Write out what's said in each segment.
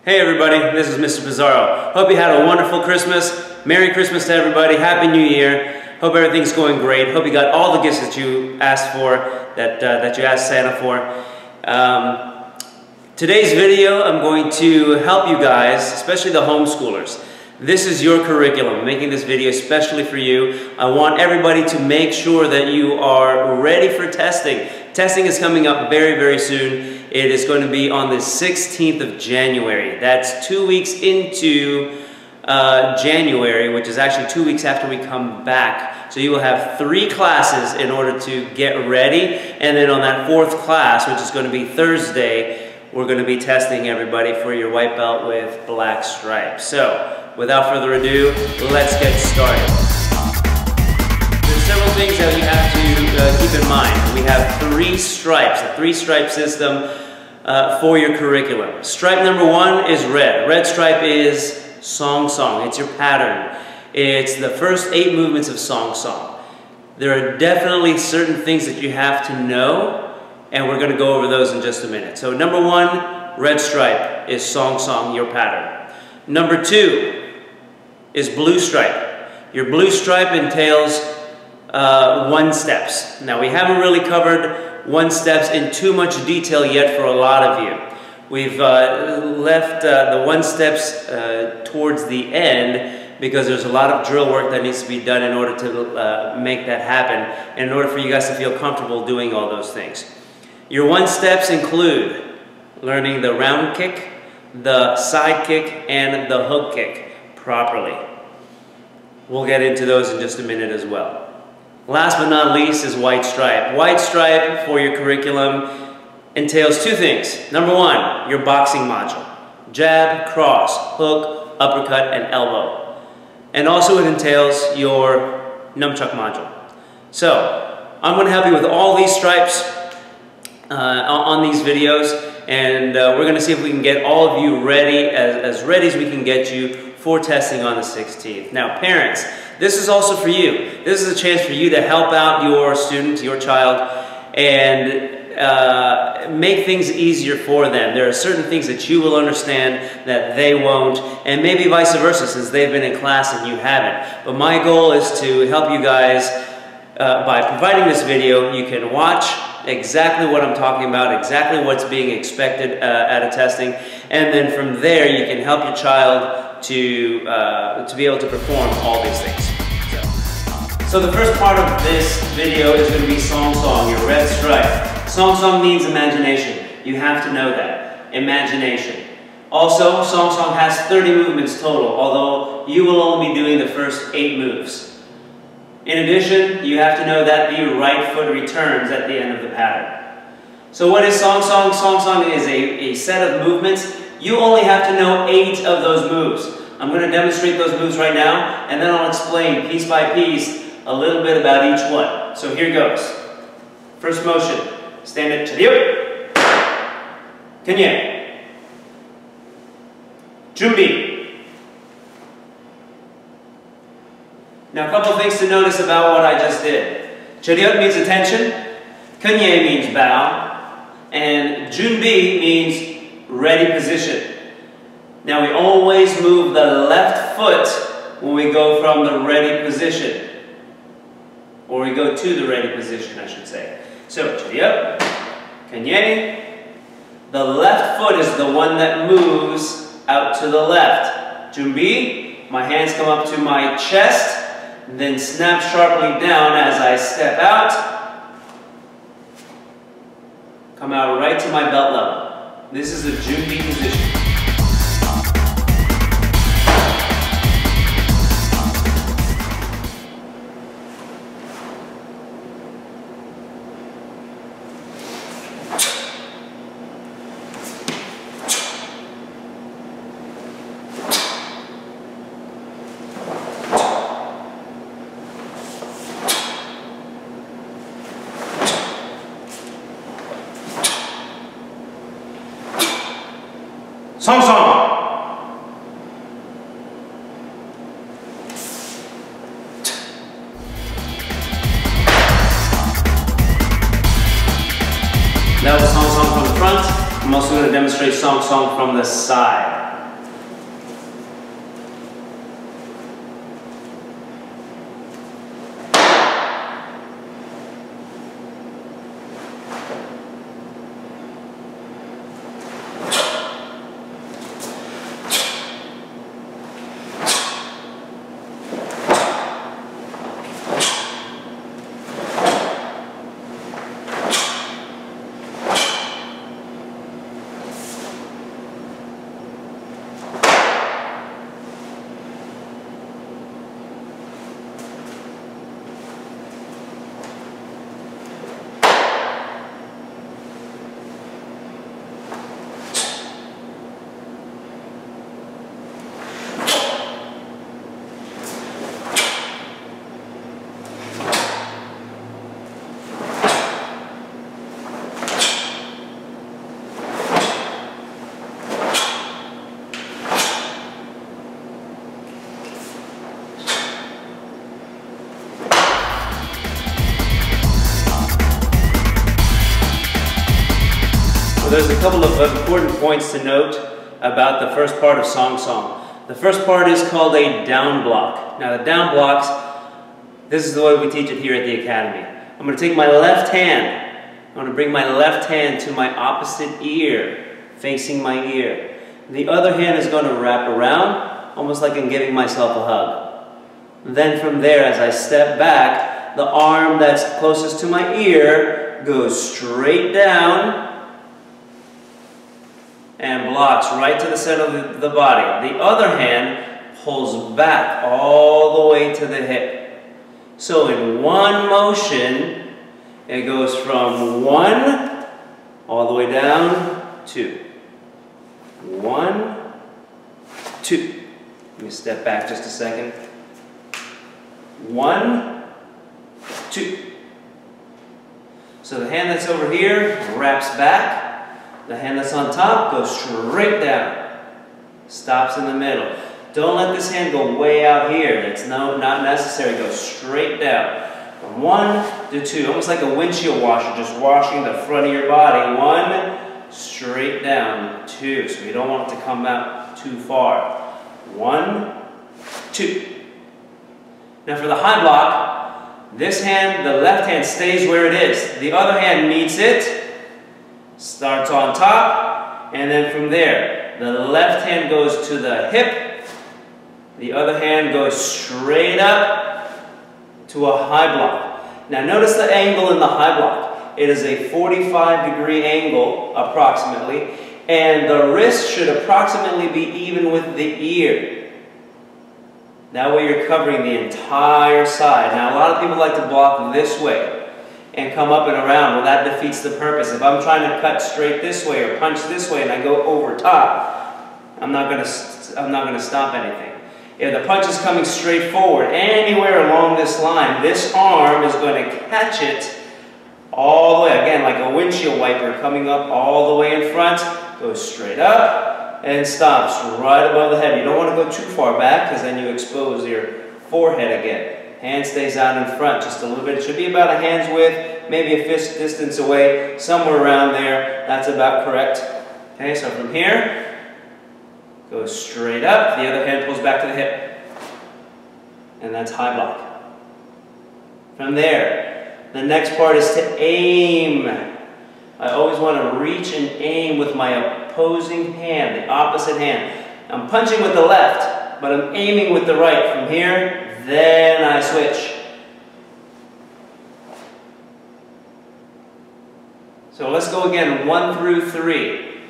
Hey everybody, this is Mr. Pizarro. Hope you had a wonderful Christmas. Merry Christmas to everybody. Happy New Year. Hope everything's going great. Hope you got all the gifts that you asked for, that you asked Santa for. Today's video, I'm going to help you guys, especially the homeschoolers. This is your curriculum. I'm making this video especially for you. I want everybody to make sure that you are ready for testing. Testing is coming up very, very soon. It is going to be on the 16th of January. That's 2 weeks into January, which is actually 2 weeks after we come back. So you will have 3 classes in order to get ready. And then on that 4th class, which is going to be Thursday, we're going to be testing everybody for your white belt with black stripes. So without further ado, let's get started. There's several things that you have to keep in mind. We have 3 stripes, a 3-stripe system for your curriculum. Stripe number 1 is red. Red stripe is song. It's your pattern. It's the first 8 movements of song. There are definitely certain things that you have to know, and we're going to go over those in just a minute. So number 1, red stripe is song, your pattern. Number 2 is blue stripe. Your blue stripe entails 1 steps. Now we haven't really covered 1 steps in too much detail yet for a lot of you. We've left the 1 steps towards the end because there's a lot of drill work that needs to be done in order to make that happen, and in order for you guys to feel comfortable doing all those things. Your 1 steps include learning the round kick, the side kick, and the hook kick properly. We'll get into those in just a minute as well. Last but not least is white stripe. White stripe for your curriculum entails 2 things. Number 1, your boxing module. Jab, cross, hook, uppercut, and elbow. And also it entails your nunchuck module. So I'm going to help you with all these stripes on these videos, and we're going to see if we can get all of you ready, as ready as we can get you for testing on the 16th. Now parents, this is also for you. This is a chance for you to help out your student, your child, and make things easier for them. There are certain things that you will understand that they won't, and maybe vice versa, since they've been in class and you haven't. But my goal is to help you guys by providing this video. You can watch exactly what I'm talking about, exactly what's being expected at a testing, and then from there you can help your child to be able to perform all these things. So the first part of this video is going to be song, your red stripe. Song means imagination. You have to know that. Imagination. Also, song has 30 movements total, although you will only be doing the first 8 moves. In addition, you have to know that the right foot returns at the end of the pattern. So what is song? Song is a set of movements. You only have to know 8 of those moves. I'm going to demonstrate those moves right now, and then I'll explain piece by piece a little bit about each one. So here goes. First motion, stand it, chariot, kanye, junbi. Now a couple of things to notice about what I just did. Chariot means attention, kanye means bow, and junbi means ready position. Now we always move the left foot when we go from the ready position. Or we go to the ready position, I should say. So, chariot, kanye. The left foot is the one that moves out to the left. Junbi, my hands come up to my chest, then snap sharply down as I step out. Come out right to my belt level. This is the junbi position. Song. That was song from the front. I'm also going to demonstrate song from the side. So there's a couple of important points to note about the first part of song. The first part is called a down block. Now the down blocks, this is the way we teach it here at the Academy. I'm going to take my left hand, I'm going to bring my left hand to my opposite ear, facing my ear. The other hand is going to wrap around, almost like I'm giving myself a hug. Then from there, as I step back, the arm that's closest to my ear goes straight down and blocks right to the center of the body. The other hand pulls back all the way to the hip. So in one motion, it goes from 1 all the way down 2. 1, 2. Let me step back just a second. 1, 2. So the hand that's over here wraps back. The hand that's on top goes straight down. Stops in the middle. Don't let this hand go way out here. That's not necessary. Go straight down. From 1 to 2. Almost like a windshield washer, just washing the front of your body. 1, straight down. 2. So you don't want it to come out too far. 1, 2. Now for the high block, this hand, the left hand, stays where it is. The other hand meets it. Starts on top, and then from there, the left hand goes to the hip, the other hand goes straight up to a high block. Now notice the angle in the high block. It is a 45-degree angle, approximately, and the wrist should approximately be even with the ear. That way you're covering the entire side. Now a lot of people like to block this way and come up and around. Well, that defeats the purpose. If I'm trying to cut straight this way or punch this way and I go over top, I'm not going to stop anything. If the punch is coming straight forward, anywhere along this line, this arm is going to catch it all the way, again, like a windshield wiper coming up all the way in front, goes straight up and stops right above the head. You don't want to go too far back because then you expose your forehead again. Hand stays out in front just a little bit. It should be about a hand's width, maybe a fist distance away, somewhere around there. That's about correct. Okay, so from here, goes straight up. The other hand pulls back to the hip. And that's high block. From there, the next part is to aim. I always want to reach and aim with my opposing hand, the opposite hand. I'm punching with the left, but I'm aiming with the right. From here, then I switch. So let's go again, 1 through 3.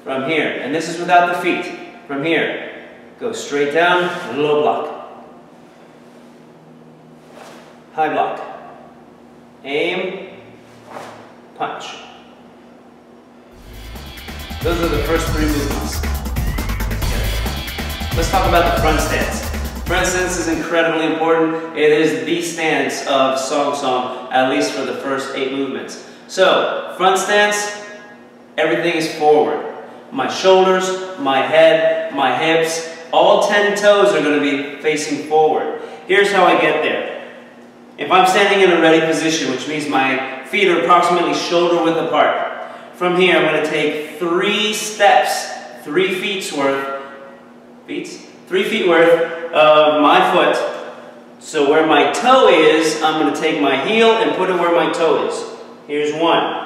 From here, and this is without the feet. From here, go straight down, low block. High block. Aim, punch. Those are the first 3 movements. Let's talk about the front stance. Front stance is incredibly important. It is the stance of song, at least for the first 8 movements. So, front stance, everything is forward. My shoulders, my head, my hips, all 10 toes are going to be facing forward. Here's how I get there. If I'm standing in a ready position, which means my feet are approximately shoulder width apart, from here I'm going to take 3 steps, 3 feet worth, 3 feet worth of my foot. So where my toe is, I'm going to take my heel and put it where my toe is. Here's 1.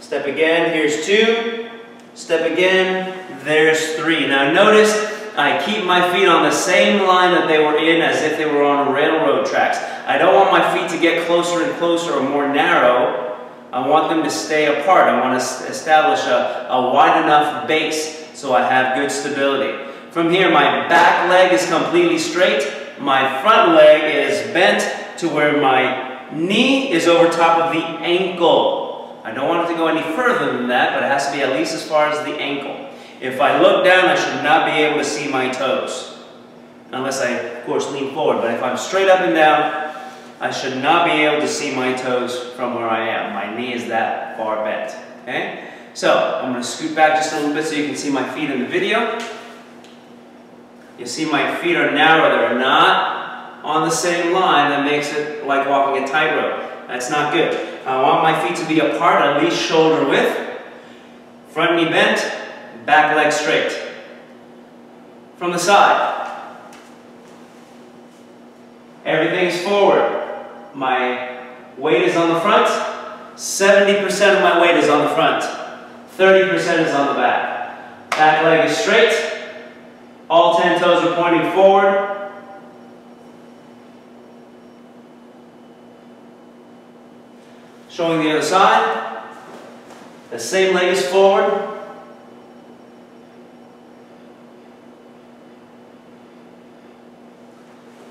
Step again, here's 2. Step again, there's 3. Now notice I keep my feet on the same line that they were in as if they were on railroad tracks. I don't want my feet to get closer and closer or more narrow. I want them to stay apart. I want to establish a wide enough base so I have good stability. From here, my back leg is completely straight. My front leg is bent to where my knee is over top of the ankle. I don't want it to go any further than that, but it has to be at least as far as the ankle. If I look down, I should not be able to see my toes. Unless I, of course, lean forward. But if I'm straight up and down, I should not be able to see my toes from where I am. My knee is that far bent. Okay? So, I'm going to scoot back just a little bit so you can see my feet in the video. You see my feet are narrow. They're not on the same line that makes it like walking a tightrope. That's not good. I want my feet to be apart, at least shoulder width. Front knee bent, back leg straight. From the side. Everything's forward. My weight is on the front. 70% of my weight is on the front. 30% is on the back. Back leg is straight. All 10 toes are pointing forward. Showing the other side. The same leg is forward.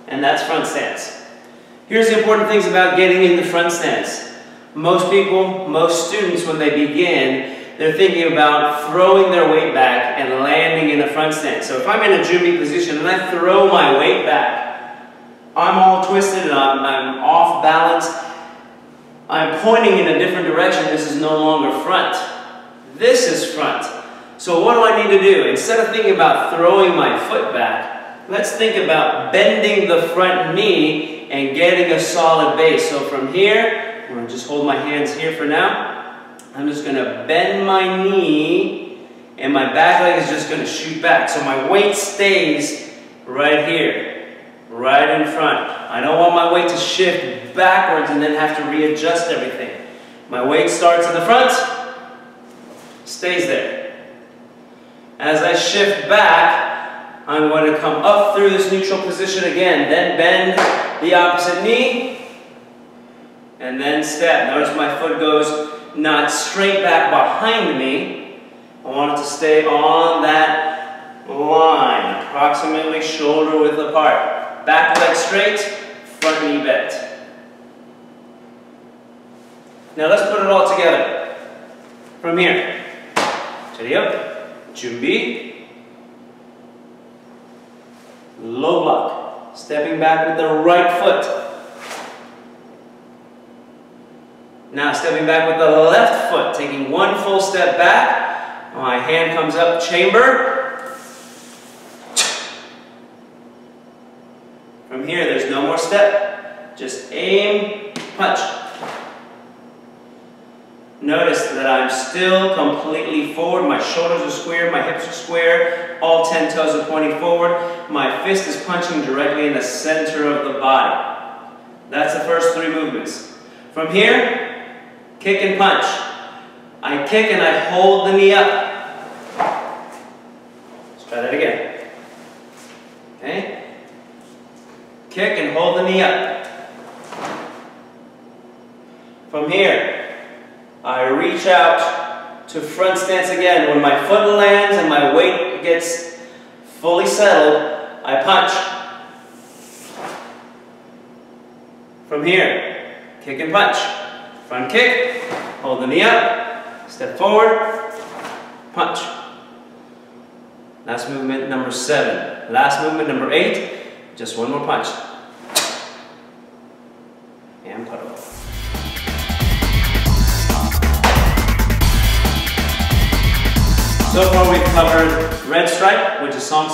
And that's front stance. Here's the important things about getting in the front stance. Most people, most students, when they begin, they're thinking about throwing their weight back and landing in a front stance. So if I'm in a Jumbi position and I throw my weight back, I'm all twisted and I'm off balance. I'm pointing in a different direction. This is no longer front. This is front. So what do I need to do? Instead of thinking about throwing my foot back, let's think about bending the front knee and getting a solid base. So from here, I'm going to just hold my hands here for now. I'm just going to bend my knee and my back leg is just going to shoot back. So my weight stays right here, right in front. I don't want my weight to shift backwards and then have to readjust everything. My weight starts in the front, stays there. As I shift back, I'm going to come up through this neutral position again, then bend the opposite knee, and then step. Notice my foot goes not straight back behind me. I want it to stay on that line, approximately shoulder width apart. Back leg straight, front knee bent. Now let's put it all together. From here, steady up, Jumbi, low block, stepping back with the right foot. Now stepping back with the left foot, taking one full step back. My hand comes up, chamber. From here, there's no more step. Just aim, punch. Notice that I'm still completely forward. My shoulders are square, my hips are square. All 10 toes are pointing forward. My fist is punching directly in the center of the body. That's the first three movements. From here, kick and punch. I kick and I hold the knee up. Let's try that again. Okay? Kick and hold the knee up. From here, I reach out to front stance again. When my foot lands and my weight gets fully settled, I punch. From here, kick and punch. Front kick, hold the knee up, step forward, punch. That's movement number 7. Last movement number 8, just one more punch. And put away. So far we've covered red stripe, which is song.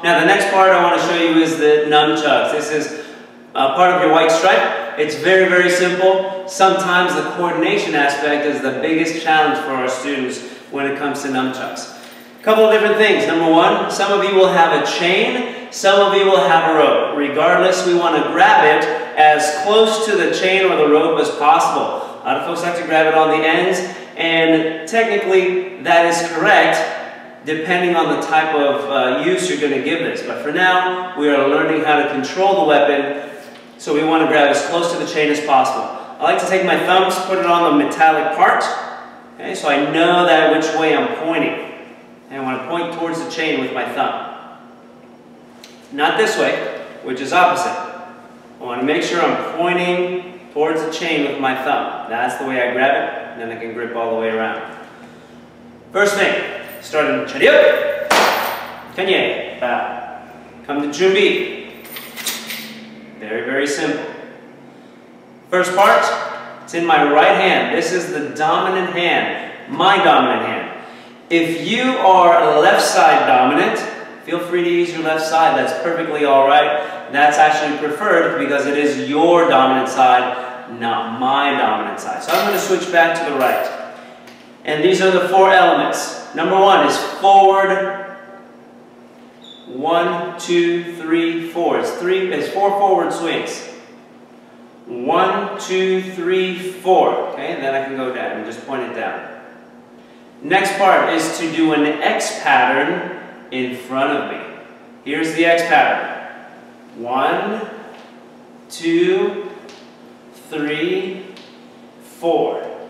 Now the next part I want to show you is the nunchucks. This is part of your white stripe. It's very, very simple. Sometimes the coordination aspect is the biggest challenge for our students when it comes to nunchucks. A couple of different things. Number one, some of you will have a chain, some of you will have a rope. Regardless, we want to grab it as close to the chain or the rope as possible. A lot of folks like to grab it on the ends, and technically that is correct depending on the type of use you're going to give this. But for now, we are learning how to control the weapon, so we want to grab as close to the chain as possible. I like to take my thumbs, put it on the metallic part, okay, so I know that which way I'm pointing. And I want to point towards the chain with my thumb. Not this way, which is opposite. I want to make sure I'm pointing towards the chain with my thumb. That's the way I grab it, and then I can grip all the way around. First thing, starting chariot, kanye, bow. Come to Jumbi. Very, very simple. First part, it's in my right hand. This is the dominant hand, my dominant hand. If you are left side dominant, feel free to use your left side. That's perfectly all right. That's actually preferred because it is your dominant side, not my dominant side. So I'm going to switch back to the right. And these are the 4 elements. Number 1 is forward. 1, 2, 3, 4. It's 4 forward swings. 1, 2, 3, 4. Okay, and then I can go down and just point it down. Next part is to do an X pattern in front of me. Here's the X pattern. 1, 2, 3, 4.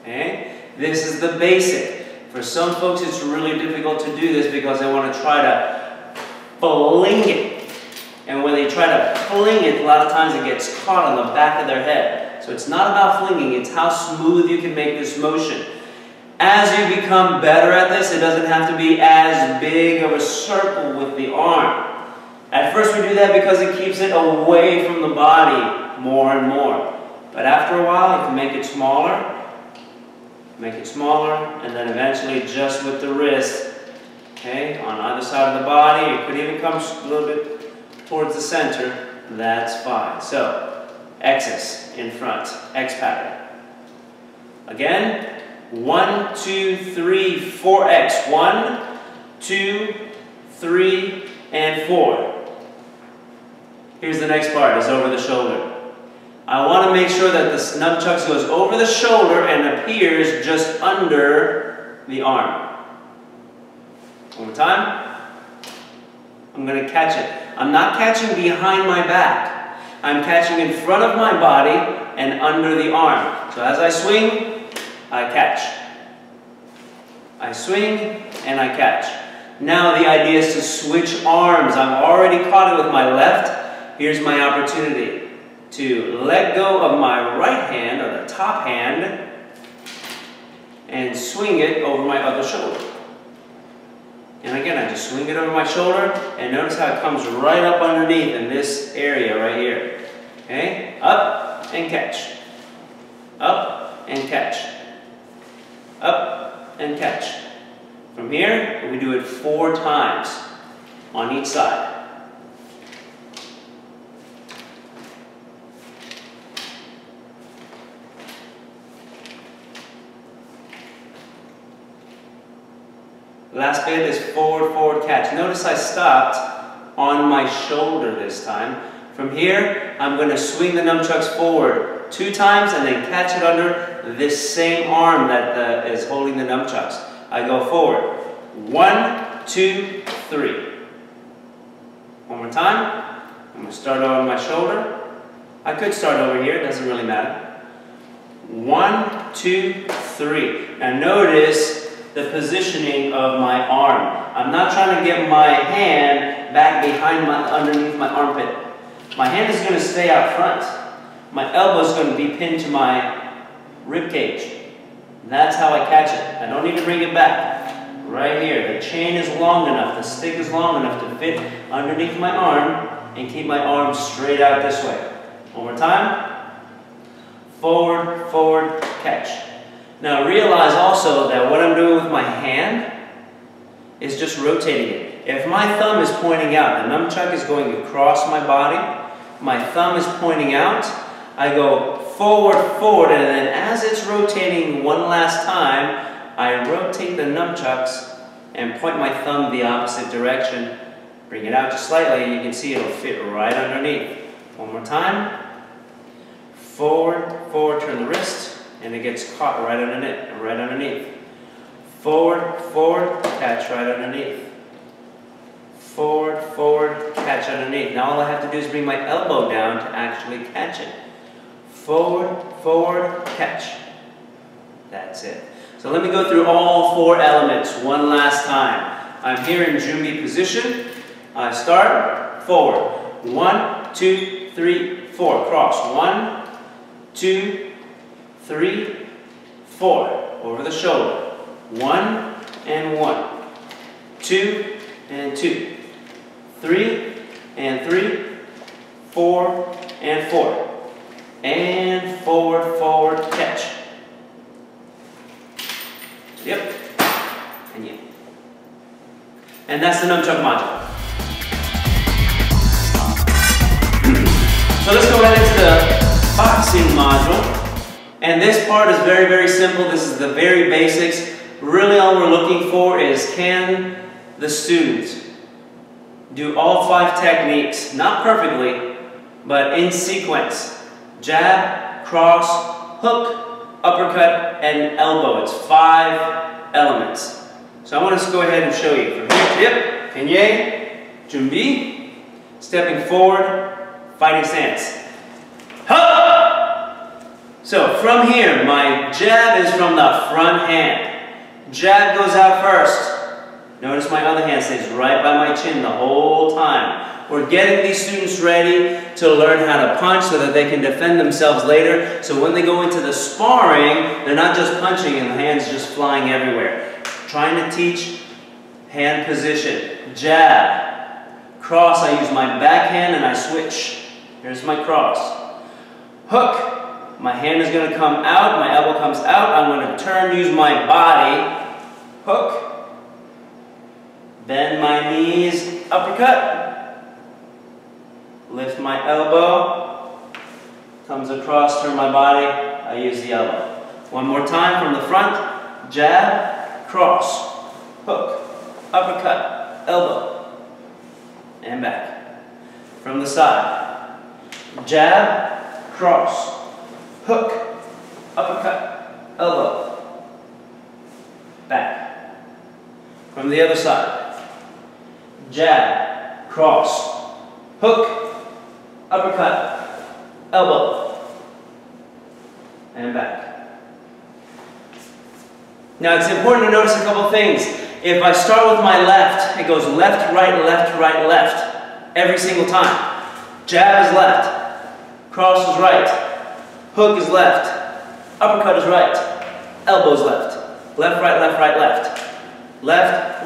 Okay? This is the basic. For some folks it's really difficult to do this because they want to try to fling it. And when they try to fling it, a lot of times it gets caught on the back of their head. So it's not about flinging, it's how smooth you can make this motion. As you become better at this, it doesn't have to be as big of a circle with the arm. At first we do that because it keeps it away from the body more and more. But after a while, you can make it smaller, and then eventually just with the wrist, okay, on either side of the body. It could even come a little bit towards the center. That's fine. So, X's in front, X pattern. Again. 1, 2, 3, 4X. 1, 2, 3, and 4. Here's the next part, is over the shoulder. I want to make sure that the nunchucks goes over the shoulder and appears just under the arm. One more time. I'm going to catch it. I'm not catching behind my back. I'm catching in front of my body and under the arm. So as I swing, I catch. I swing and I catch. Now the idea is to switch arms. I've already caught it with my left. Here's my opportunity to let go of my right hand, or the top hand, and swing it over my other shoulder. And again, I just swing it over my shoulder, and notice how it comes right up underneath in this area right here. Okay? Up and catch. Up and catch. Up and catch. From here, we do it 4 times on each side. Last bit is forward, forward, catch. Notice I stopped on my shoulder this time. From here, I'm going to swing the nunchucks forward 2 times and then catch it under this same arm that is holding the nunchucks. I go forward. 1, 2, 3. One more time. I'm going to start on my shoulder. I could start over here, it doesn't really matter. 1, 2, 3. Now notice the positioning of my arm. I'm not trying to get my hand back behind underneath my armpit. My hand is going to stay out front. My elbow is going to be pinned to my rib cage. That's how I catch it. I don't need to bring it back. Right here. The chain is long enough, the stick is long enough to fit underneath my arm and keep my arm straight out this way. One more time. Forward, forward, catch. Now realize also that what I'm doing with my hand is just rotating it. If my thumb is pointing out, the nunchuck is going across my body, my thumb is pointing out, I go forward, forward, and then as it's rotating one last time, I rotate the nunchucks and point my thumb the opposite direction. Bring it out just slightly, you can see it'll fit right underneath. One more time. Forward, forward, turn the wrist, and it gets caught right underneath. Forward, forward, catch right underneath. Forward, forward, catch underneath. Now all I have to do is bring my elbow down to actually catch it. Forward, forward, catch. That's it. So let me go through all 4 elements one last time. I'm here in Jumbi position. I start forward. 1, 2, 3, 4. Cross. 1, 2, 3, 4. Over the shoulder. 1 and 1. 2 and 2. 3 and 3. 4 and 4. And forward, forward, catch. Yep. And yeah. And that's the nunchuck module. So let's go right into the boxing module. And this part is very, very simple. This is the very basics. Really all we're looking for is, can the student do all 5 techniques, not perfectly, but in sequence. Jab, cross, hook, uppercut, and elbow. It's 5 elements. So I want to go ahead and show you. From here, hip, penye, junbi, stepping forward, fighting stance. Ha! So from here, my jab is from the front hand. Jab goes out first. Notice my other hand stays right by my chin the whole time. We're getting these students ready to learn how to punch so that they can defend themselves later. So when they go into the sparring, they're not just punching and the hands just flying everywhere. Trying to teach hand position. Jab. Cross, I use my back hand and I switch. Here's my cross. Hook. My hand is going to come out, my elbow comes out. I'm going to turn, use my body. Hook. Bend my knees, uppercut. Lift my elbow. Comes across, turn my body. I use the elbow. One more time from the front. Jab, cross, hook, uppercut, elbow, and back. From the side. Jab, cross, hook, uppercut, elbow, back. From the other side. Jab, cross, hook, uppercut, elbow, and back. Now it's important to notice a couple things. If I start with my left, it goes left, right, left, every single time. Jab is left, cross is right, hook is left, uppercut is right, elbow is left. Left, right, left. Left,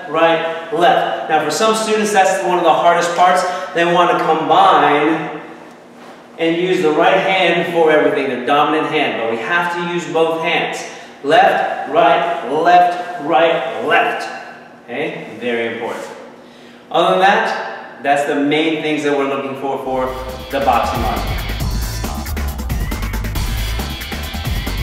right, left. Now for some students, that's one of the hardest parts. They want to combine and use the right hand for everything, the dominant hand. But we have to use both hands. Left, right, left. Okay, very important. Other than that, that's the main things that we're looking for the boxing module.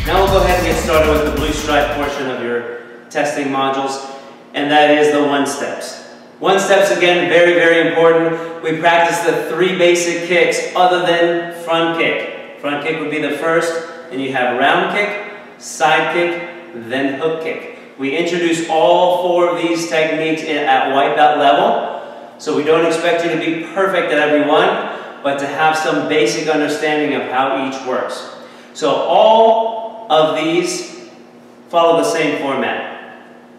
Now we'll go ahead and get started with the blue stripe portion of your testing modules, and that is the 1-steps. 1-steps, again, very, very important. We practice the 3 basic kicks other than front kick. Front kick would be the first, and you have round kick, side kick, then hook kick. We introduce all 4 of these techniques at white belt level, so we don't expect you to be perfect at every one, but to have some basic understanding of how each works. So all of these follow the same format.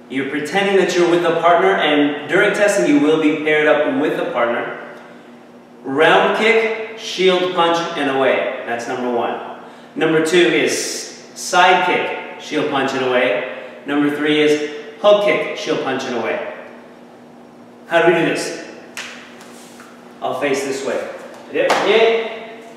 You're pretending that you're with a partner, and during testing you will be paired up with a partner. Round kick, shield punch, and away. That's number 1. Number 2 is side kick, shield punch, and away. Number 3 is hook kick, shield punch, and away. How do we do this? I'll face this way. Hip,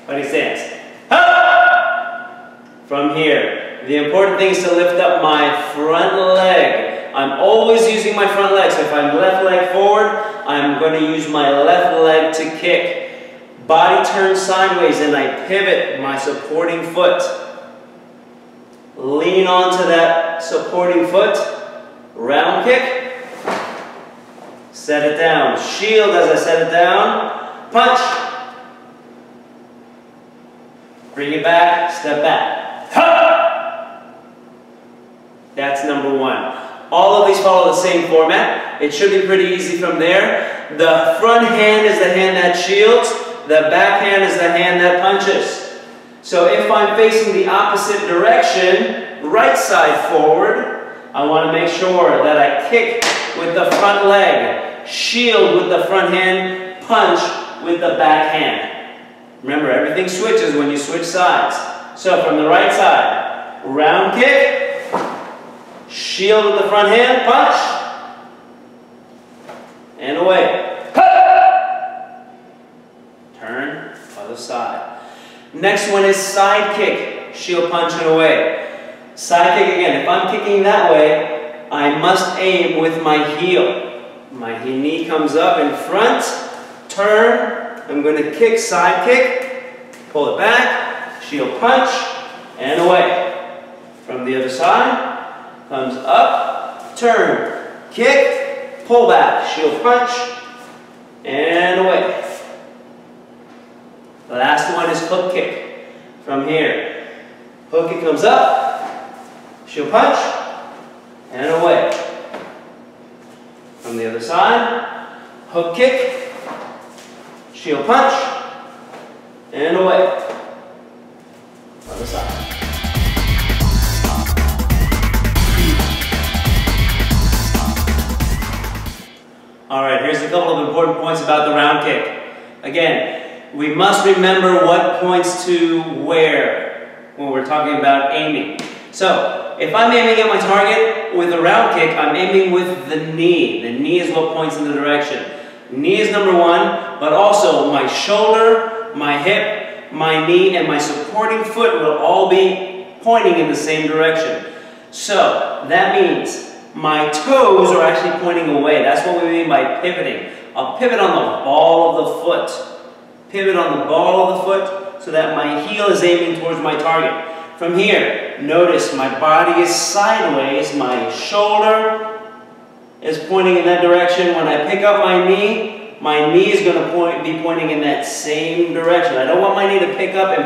fighting stance. Ha! From here, the important thing is to lift up my front leg. I'm always using my front leg, so if I'm left leg forward, I'm going to use my left leg to kick. Body turns sideways and I pivot my supporting foot. Lean onto that supporting foot. Round kick. Set it down. Shield as I set it down. Punch. Bring it back, step back. Ha! That's number 1. All of these follow the same format. It should be pretty easy from there. The front hand is the hand that shields. The back hand is the hand that punches. So if I'm facing the opposite direction, right side forward, I want to make sure that I kick with the front leg, shield with the front hand, punch with the back hand. Remember, everything switches when you switch sides. So from the right side, round kick, shield with the front hand, punch, and away. Turn, other side. Next one is side kick, shield punch, and away. Side kick again. If I'm kicking that way, I must aim with my heel. My knee comes up in front, turn, I'm going to kick, side kick, pull it back, shield punch, and away. From the other side, comes up, turn, kick, pull back, shield punch, and away. The last one is hook kick. From here, hook kick comes up, shield punch, and away. From the other side, hook kick, shield punch, and away. Other side. All right, here's a couple of important points about the round kick. Again, we must remember what points to where when we're talking about aiming. So, if I'm aiming at my target with a round kick, I'm aiming with the knee. The knee is what points in the direction. Knee is number one, but also my shoulder, my hip, my knee, and my supporting foot will all be pointing in the same direction. So, that means my toes are actually pointing away. That's what we mean by pivoting. I'll pivot on the ball of the foot. Pivot on the ball of the foot so that my heel is aiming towards my target. From here, notice my body is sideways. My shoulder is pointing in that direction. When I pick up my knee is going to be pointing in that same direction. I don't want my knee to pick up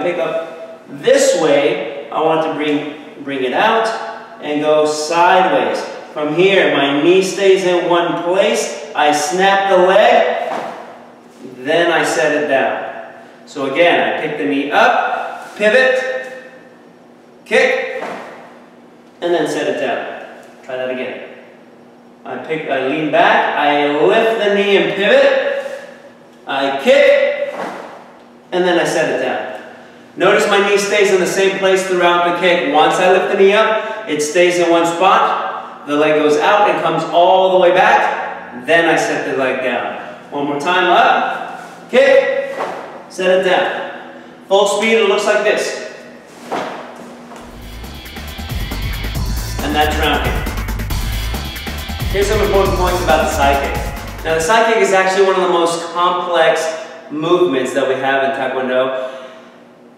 this way. I want to bring it out and go sideways. From here, my knee stays in one place. I snap the leg, then I set it down. So again, I pick the knee up, pivot, kick, and then set it down. Try that again. I lean back, I lift the knee and pivot, I kick, and then I set it down. Notice my knee stays in the same place throughout the kick. Once I lift the knee up, it stays in one spot. The leg goes out and comes all the way back. Then I set the leg down. One more time, up, kick, set it down. Full speed, it looks like this. And that's round kick. Here's some important points about the side kick. Now the side kick is actually one of the most complex movements that we have in Taekwondo.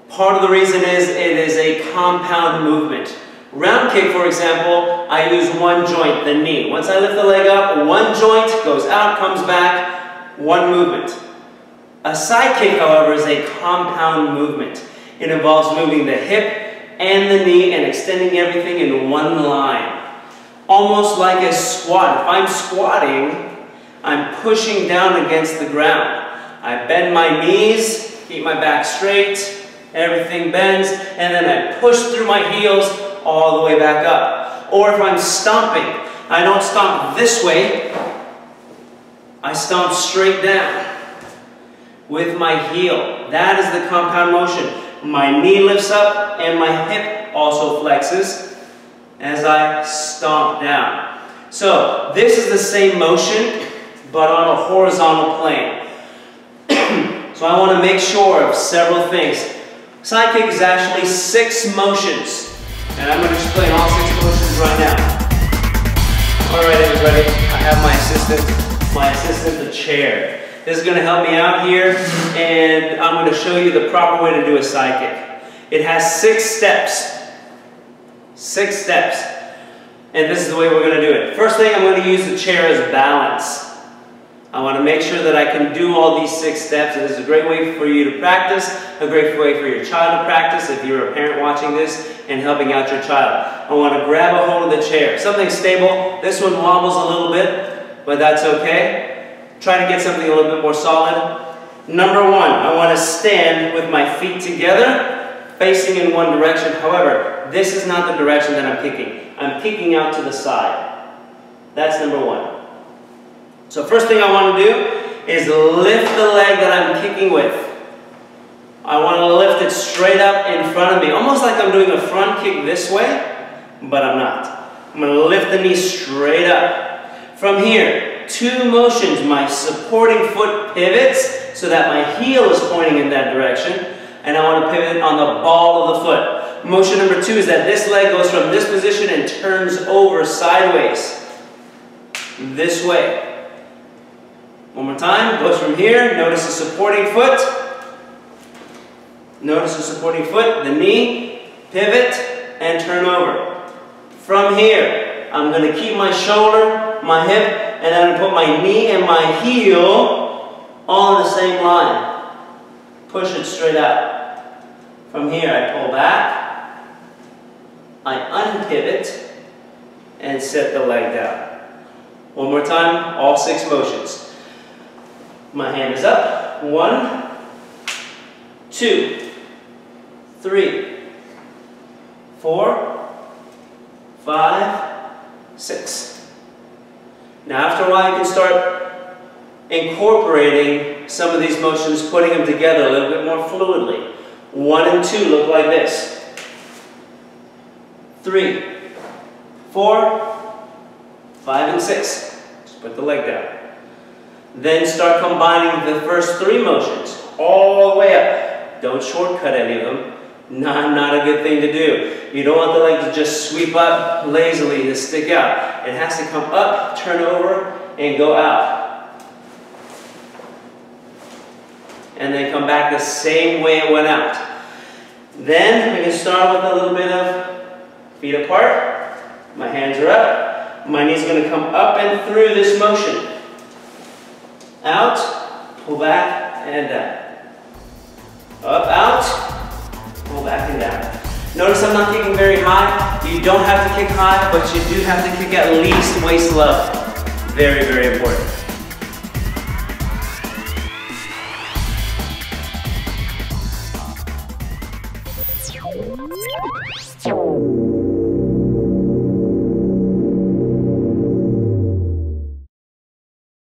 Part of the reason is it is a compound movement. Round kick, for example, I use one joint, the knee. Once I lift the leg up, one joint goes out, comes back, one movement. A side kick, however, is a compound movement. It involves moving the hip and the knee and extending everything in one line. Almost like a squat. If I'm squatting, I'm pushing down against the ground. I bend my knees, keep my back straight, everything bends, and then I push through my heels all the way back up. Or if I'm stomping, I don't stomp this way, I stomp straight down with my heel. That is the compound motion. My knee lifts up and my hip also flexes as I stomp down. So this is the same motion but on a horizontal plane. So I want to make sure of several things. Sidekick is actually 6 motions. And I'm going to explain all 6 motions right now. Alright everybody, I have my assistant, the chair. This is going to help me out here, and I'm going to show you the proper way to do a sidekick. It has 6 steps. 6 steps. And this is the way we're going to do it. First thing, I'm going to use the chair as balance. I want to make sure that I can do all these 6 steps. And this is a great way for you to practice, a great way for your child to practice if you're a parent watching this and helping out your child. I want to grab a hold of the chair. Something stable. This one wobbles a little bit, but that's okay. Try to get something a little bit more solid. Number 1, I want to stand with my feet together, facing in one direction. However, this is not the direction that I'm kicking. I'm kicking out to the side. That's number 1. So first thing I want to do is lift the leg that I'm kicking with. I want to lift it straight up in front of me, almost like I'm doing a front kick this way, but I'm not. I'm going to lift the knee straight up. From here, 2 motions. My supporting foot pivots so that my heel is pointing in that direction, and I want to pivot on the ball of the foot. Motion number 2 is that this leg goes from this position and turns over sideways, this way. One more time, goes from here, notice the supporting foot. Notice the supporting foot, the knee, pivot, and turn over. From here, I'm going to keep my shoulder, my hip, and I'm going to put my knee and my heel all in the same line. Push it straight out. From here, I pull back, I unpivot, and set the leg down. One more time, all 6 motions. My hand is up. 1, 2, 3, 4, 5, 6. Now after a while you can start incorporating some of these motions, putting them together a little bit more fluidly. 1 and 2 look like this. 3, 4, 5, and 6. Just put the leg down. Then start combining the first 3 motions all the way up. Don't shortcut any of them. Not a good thing to do. You don't want the leg to just sweep up lazily to stick out. It has to come up, turn over, and go out. And then come back the same way it went out. Then we can start with a little bit of feet apart. My hands are up. My knee's going to come up and through this motion. Out, pull back, and down. Up, out, pull back and down. Notice I'm not kicking very high. You don't have to kick high, but you do have to kick at least waist level. Very, very important.